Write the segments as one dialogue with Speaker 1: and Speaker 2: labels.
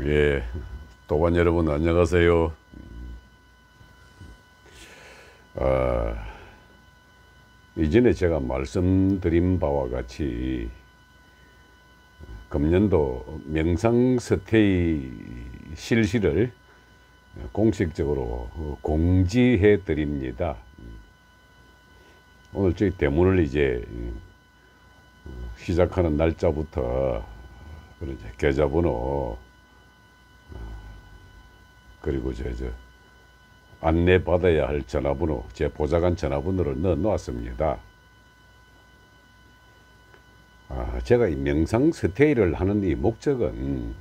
Speaker 1: 예, 도반 여러분 안녕하세요. 아, 이전에 제가 말씀드린 바와 같이 금년도 명상 스테이 실시를 공식적으로 공지해 드립니다. 오늘 저희 대문을 이제 시작하는 날짜부터 이제 계좌번호 그리고 저 안내받아야 할 전화번호, 제 보좌관 전화번호를 넣어 놓았습니다. 제가 이 명상 스테이를 하는 이 목적은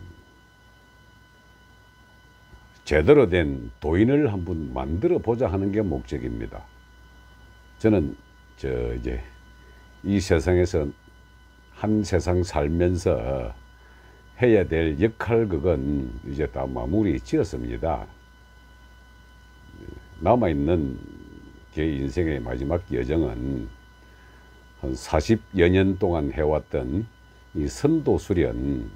Speaker 1: 제대로 된 도인을 한번 만들어 보자 하는 게 목적입니다. 저는 이제 이 세상에서 한 세상 살면서 해야 될 역할극은 이제 다 마무리 지었습니다. 남아있는 제 인생의 마지막 여정은 한 40여 년 동안 해왔던 이 선도 수련,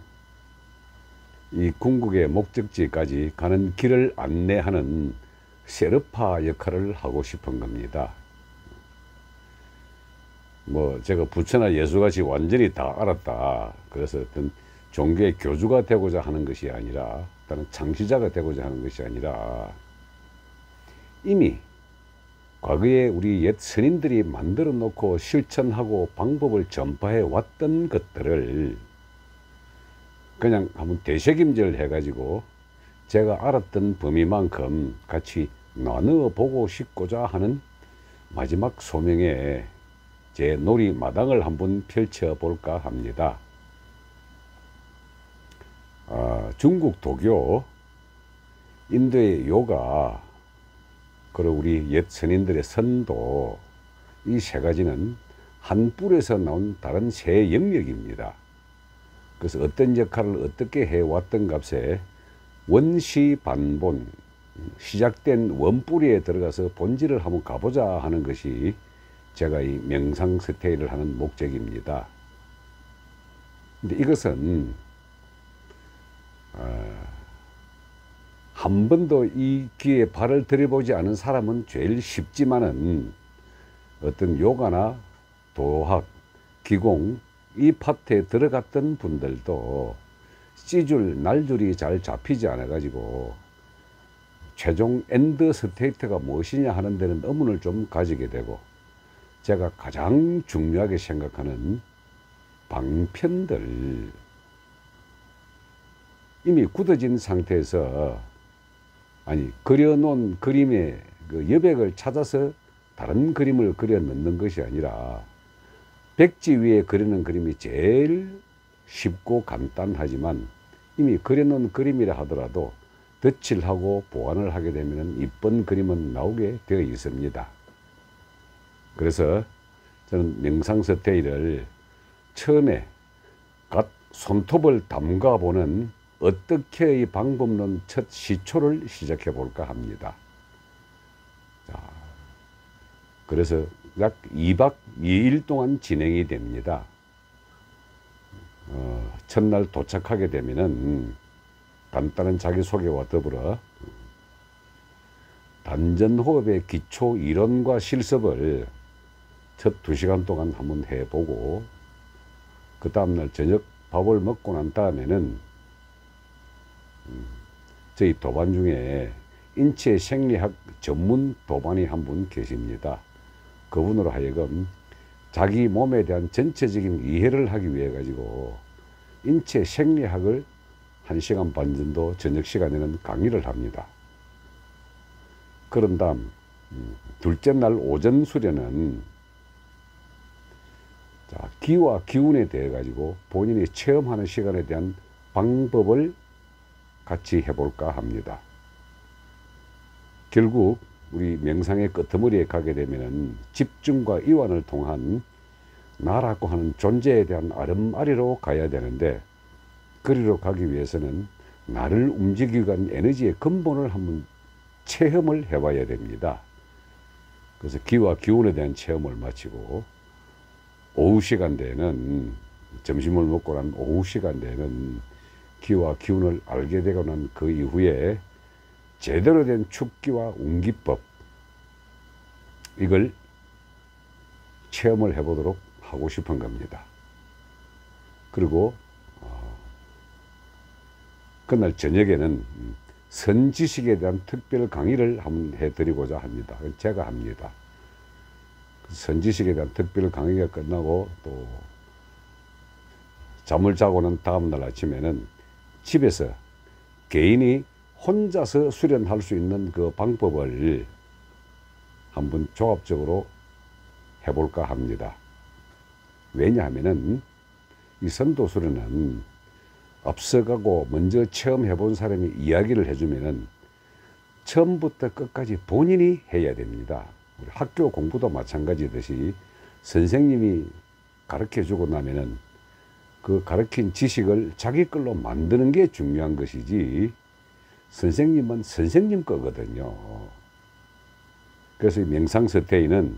Speaker 1: 이 궁극의 목적지까지 가는 길을 안내하는 셰르파 역할을 하고 싶은 겁니다. 뭐 제가 부처나 예수같이 완전히 다 알았다, 그래서 어떤 종교의 교주가 되고자 하는 것이 아니라, 다른 창시자가 되고자 하는 것이 아니라, 이미 과거에 우리 옛 스님들이 만들어 놓고 실천하고 방법을 전파해 왔던 것들을 그냥 한번 되새김질 해가지고 제가 알았던 범위만큼 같이 나누어 보고 싶고자 하는 마지막 소명에 제 놀이마당을 한번 펼쳐볼까 합니다. 중국 도교, 인도의 요가, 그리고 우리 옛 선인들의 선도, 이 세 가지는 한 뿔에서 나온 다른 세 영역입니다. 그래서 어떤 역할을 어떻게 해왔던 값에 원시반본, 시작된 원뿌리에 들어가서 본질을 한번 가보자 하는 것이 제가 이 명상 스테이를 하는 목적입니다. 근데 이것은 한 번도 이 귀에 발을 들여보지 않은 사람은 제일 쉽지만은, 어떤 요가나 도학, 기공 이 파트에 들어갔던 분들도 C줄, 날줄이 잘 잡히지 않아 가지고 최종 엔드 스테이트가 무엇이냐 하는 데는 의문을 좀 가지게 되고, 제가 가장 중요하게 생각하는 방편들, 이미 굳어진 상태에서, 그려놓은 그림의 그 여백을 찾아서 다른 그림을 그려 넣는 것이 아니라, 백지 위에 그리는 그림이 제일 쉽고 간단하지만 이미 그려놓은 그림이라 하더라도 덧칠하고 보완을 하게 되면 이쁜 그림은 나오게 되어 있습니다. 그래서 저는 명상 스테이를 처음에 갓 손톱을 담가보는 어떻게 이 방법론 첫 시초를 시작해 볼까 합니다. 자, 그래서 약 2박 2일 동안 진행이 됩니다. 첫날 도착하게 되면은 간단한 자기소개와 더불어 단전호흡의 기초 이론과 실습을 첫 2시간 동안 한번 해보고, 그 다음날 저녁 밥을 먹고 난 다음에는 저희 도반 중에 인체 생리학 전문 도반이 한 분 계십니다. 그분으로 하여금 자기 몸에 대한 전체적인 이해를 하기 위해 가지고 인체 생리학을 1시간 반 정도 저녁 시간에는 강의를 합니다. 그런 다음 둘째 날 오전 수련은 기와 기운에 대해 가지고 본인이 체험하는 시간에 대한 방법을 같이 해볼까 합니다. 결국 우리 명상의 끄트머리에 가게 되면은 집중과 이완을 통한 나라고 하는 존재에 대한 아름아리로 가야 되는데, 그리로 가기 위해서는 나를 움직이기 위한 에너지의 근본을 한번 체험을 해봐야 됩니다. 그래서 기와 기운에 대한 체험을 마치고, 오후 시간대에는 점심을 먹고 난 오후 시간대에는 기와 기운을 알게 되고 난 그 이후에 제대로 된 축기와 운기법, 이걸 체험을 해보도록 하고 싶은 겁니다. 그리고 그날 저녁에는 선지식에 대한 특별 강의를 한번 해드리고자 합니다. 제가 합니다. 선지식에 대한 특별 강의가 끝나고 또 잠을 자고는 다음날 아침에는 집에서 개인이 혼자서 수련할 수 있는 그 방법을 한번 종합적으로 해볼까 합니다. 왜냐하면은 이 선도 수련은 앞서가고 먼저 체험해 본 사람이 이야기를 해주면은 처음부터 끝까지 본인이 해야 됩니다. 우리 학교 공부도 마찬가지듯이 선생님이 가르쳐 주고 나면은 그 가르친 지식을 자기 걸로 만드는 게 중요한 것이지, 선생님은 선생님 거거든요. 그래서 명상서태이는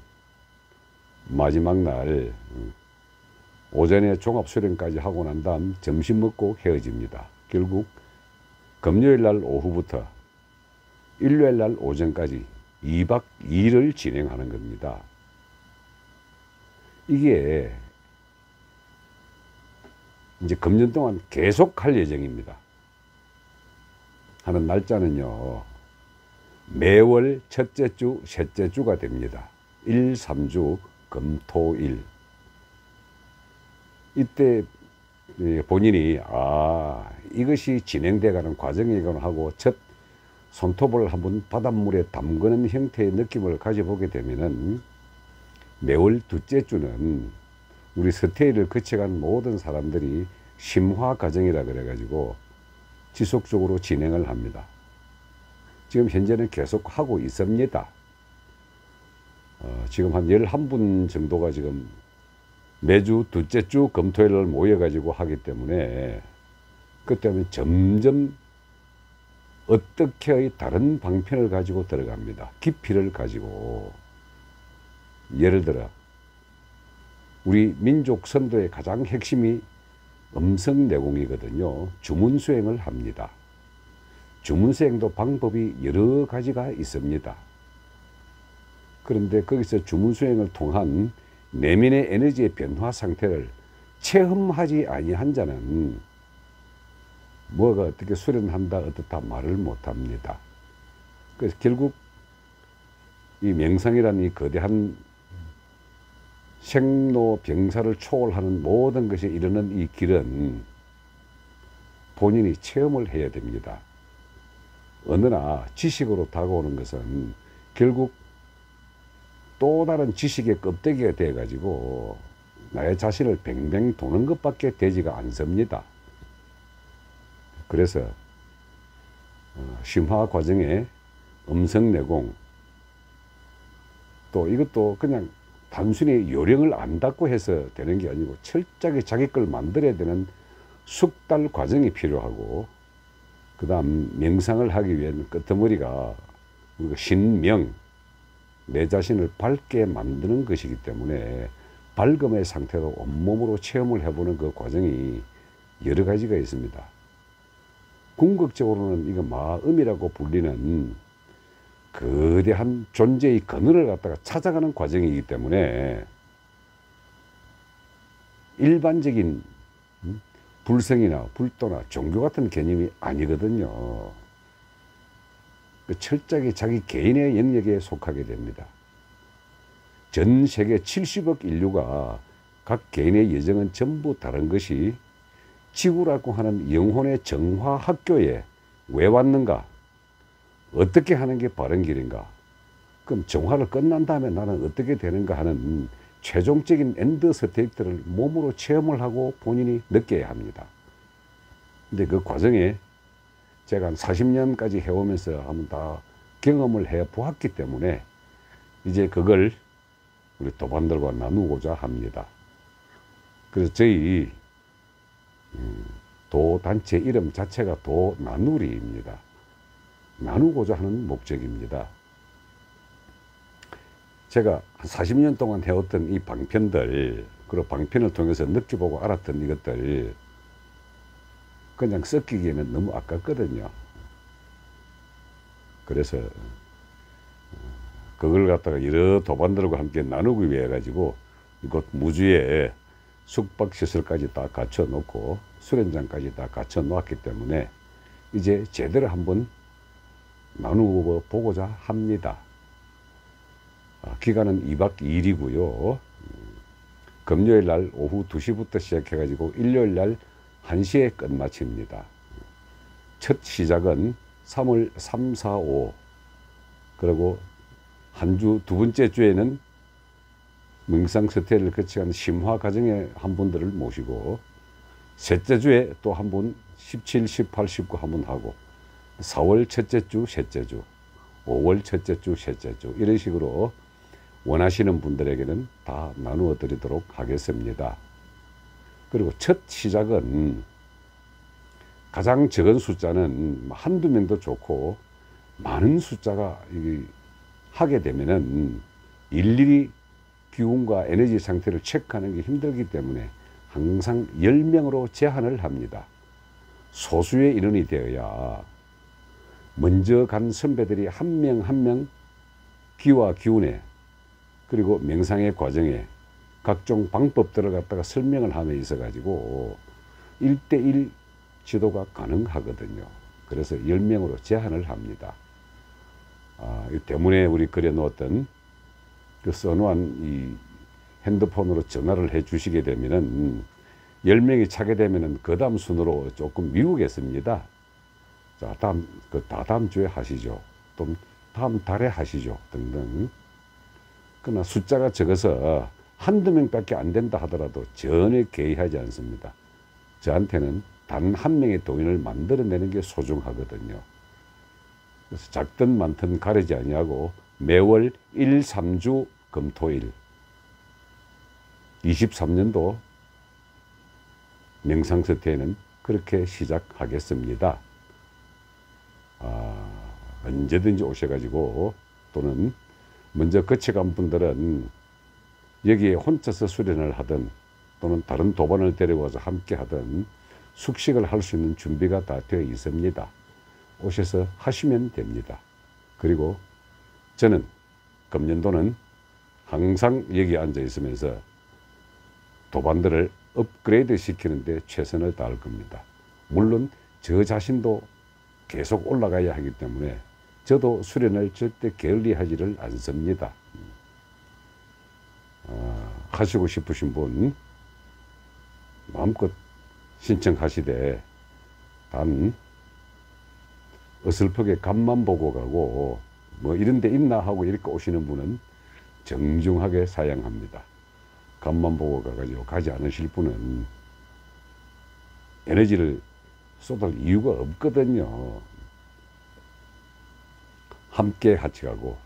Speaker 1: 마지막 날 오전에 종합수련까지 하고 난 다음 점심 먹고 헤어집니다. 결국 금요일 날 오후부터 일요일 날 오전까지 2박 2일을 진행하는 겁니다. 이게 이제 금년 동안 계속 할 예정입니다. 하는 날짜는요, 매월 첫째 주, 셋째 주가 됩니다. 1, 3주, 금, 토, 일. 이때 본인이 이것이 진행되어가는 과정이구나 하고 첫 손톱을 한번 바닷물에 담그는 형태의 느낌을 가져보게 되면은 매월 둘째 주는 우리 서태일을 거쳐간 모든 사람들이 심화 과정이라 그래가지고 지속적으로 진행을 합니다. 지금 현재는 계속 하고 있습니다. 지금 한 11분 정도가 지금 매주 둘째 주 금토일을 모여가지고 하기 때문에 그때 하면 점점 어떻게 다른 방편을 가지고 들어갑니다. 깊이를 가지고. 예를 들어 우리 민족 선도의 가장 핵심이 음성내공이거든요. 주문수행을 합니다. 주문수행도 방법이 여러 가지가 있습니다. 그런데 거기서 주문수행을 통한 내면의 에너지의 변화 상태를 체험하지 아니한 자는 뭐가 어떻게 수련한다 어떻다 말을 못합니다. 그래서 결국 이 명상이라는 이 거대한 생로병사를 초월하는 모든 것이 이르는 이 길은 본인이 체험을 해야 됩니다. 어느나 지식으로 다가오는 것은 결국 또 다른 지식의 껍데기가 되어 가지고 나의 자신을 뱅뱅 도는 것밖에 되지가 않습니다. 그래서 심화 과정에 음성내공, 또 이것도 그냥 단순히 요령을 안다고 해서 되는 게 아니고 철저하게 자기 걸 만들어야 되는 숙달 과정이 필요하고, 그 다음 명상을 하기 위한 끄트머리가 우리가 신명, 내 자신을 밝게 만드는 것이기 때문에 밝음의 상태로 온몸으로 체험을 해보는 그 과정이 여러 가지가 있습니다. 궁극적으로는 이거 마음이라고 불리는 거대한 존재의 그늘을 갖다가 찾아가는 과정이기 때문에 일반적인 불성이나 불도나 종교 같은 개념이 아니거든요. 철저하게 자기 개인의 영역에 속하게 됩니다. 전 세계 70억 인류가 각 개인의 여정은 전부 다른 것이 지구라고 하는 영혼의 정화 학교에 왜 왔는가? 어떻게 하는 게 바른 길인가? 그럼 정화를 끝난 다음에 나는 어떻게 되는가 하는 최종적인 엔드 스테이트를 몸으로 체험을 하고 본인이 느껴야 합니다. 근데 그 과정에 제가 한 40년까지 해오면서 한번 다 경험을 해 보았기 때문에 이제 그걸 우리 도반들과 나누고자 합니다. 그래서 저희 도단체 이름 자체가 도나누리입니다. 나누고자 하는 목적입니다. 제가 한 40년 동안 해왔던 이 방편들, 그리고 방편을 통해서 느껴보고 알았던 이것들, 그냥 섞이기에는 너무 아깝거든요. 그래서 그걸 갖다가 여러 도반들과 함께 나누기 위해 가지고 이곳 무주에 숙박시설까지 다 갖춰 놓고 수련장까지 다 갖춰 놓았기 때문에 이제 제대로 한번 나누어 보고자 합니다. 기간은 2박 2일이고요. 금요일 날 오후 2시부터 시작해 가지고 일요일 날 1시에 끝마칩니다. 첫 시작은 3월 3, 4, 5 그리고 한 주 두 번째 주에는 명상 스테이를 거치한 심화 과정에 한 분들을 모시고 셋째 주에 또 한 분 17, 18, 19 한 분 하고 4월 첫째 주, 셋째 주, 5월 첫째 주, 셋째 주 이런 식으로 원하시는 분들에게는 다 나누어 드리도록 하겠습니다. 그리고 첫 시작은 가장 적은 숫자는 한두 명도 좋고 많은 숫자가 하게 되면은 일일이 기운과 에너지 상태를 체크하는 게 힘들기 때문에 항상 10명으로 제한을 합니다. 소수의 인원이 되어야 먼저 간 선배들이 한 명 한 명 기와 기운에 그리고 명상의 과정에 각종 방법들을 갖다가 설명을 함에 있어 가지고 1대1 지도가 가능하거든요. 그래서 10명으로 제한을 합니다. 이 때문에 우리 그려 놓았던 그 써놓은 이 핸드폰으로 전화를 해 주시게 되면은 10명이 차게 되면은 그 다음 순으로 조금 미루겠습니다. 자, 다다음 주에 하시죠. 또 다음 달에 하시죠. 등등. 그러나 숫자가 적어서 한두 명밖에 안 된다 하더라도 전혀 개의하지 않습니다. 저한테는 단 한 명의 도인을 만들어내는 게 소중하거든요. 그래서 작든 많든 가리지 아니하고 매월 1, 3주 금토일 23년도 명상스테이는 그렇게 시작하겠습니다. 언제든지 오셔가지고 또는 먼저 거쳐간 분들은 여기에 혼자서 수련을 하든 또는 다른 도반을 데려와서 함께 하든 숙식을 할 수 있는 준비가 다 되어 있습니다. 오셔서 하시면 됩니다. 그리고 저는 금년도는 항상 여기 앉아 있으면서 도반들을 업그레이드 시키는데 최선을 다할 겁니다. 물론 저 자신도 계속 올라가야 하기 때문에 저도 수련을 절대 게을리하지를 않습니다. 하시고 싶으신 분 마음껏 신청하시되 단 어설프게 간만 보고 가고 뭐 이런 데 있나 하고 이렇게 오시는 분은 정중하게 사양합니다. 간만 보고 가가지고 가지 않으실 분은 에너지를 쏟을 이유가 없거든요. 함께 같이 가고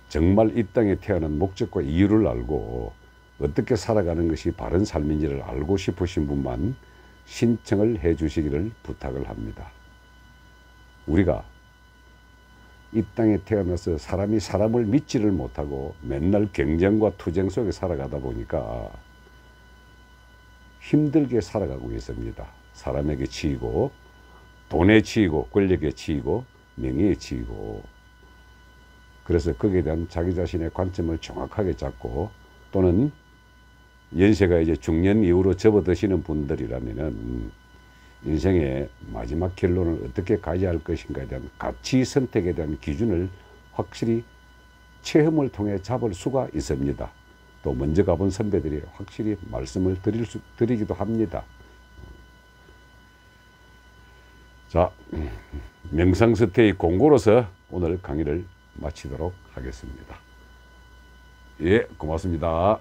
Speaker 1: 정말 이 땅에 태어난 목적과 이유를 알고 어떻게 살아가는 것이 바른 삶인지를 알고 싶으신 분만 신청을 해 주시기를 부탁을 합니다. 우리가 이 땅에 태어나서 사람이 사람을 믿지를 못하고 맨날 경쟁과 투쟁 속에 살아가다 보니까 힘들게 살아가고 있습니다. 사람에게 치이고 돈에 치이고 권력에 치이고 명예에 치이고 그래서 거기에 대한 자기 자신의 관점을 정확하게 잡고 또는 연세가 이제 중년 이후로 접어드시는 분들이라면은 인생의 마지막 결론을 어떻게 가져야 할 것인가에 대한 가치 선택에 대한 기준을 확실히 체험을 통해 잡을 수가 있습니다. 또 먼저 가본 선배들이 확실히 말씀을 드리기도 합니다. 자, 명상스테이 공고로서 오늘 강의를 마치도록 하겠습니다. 예, 고맙습니다.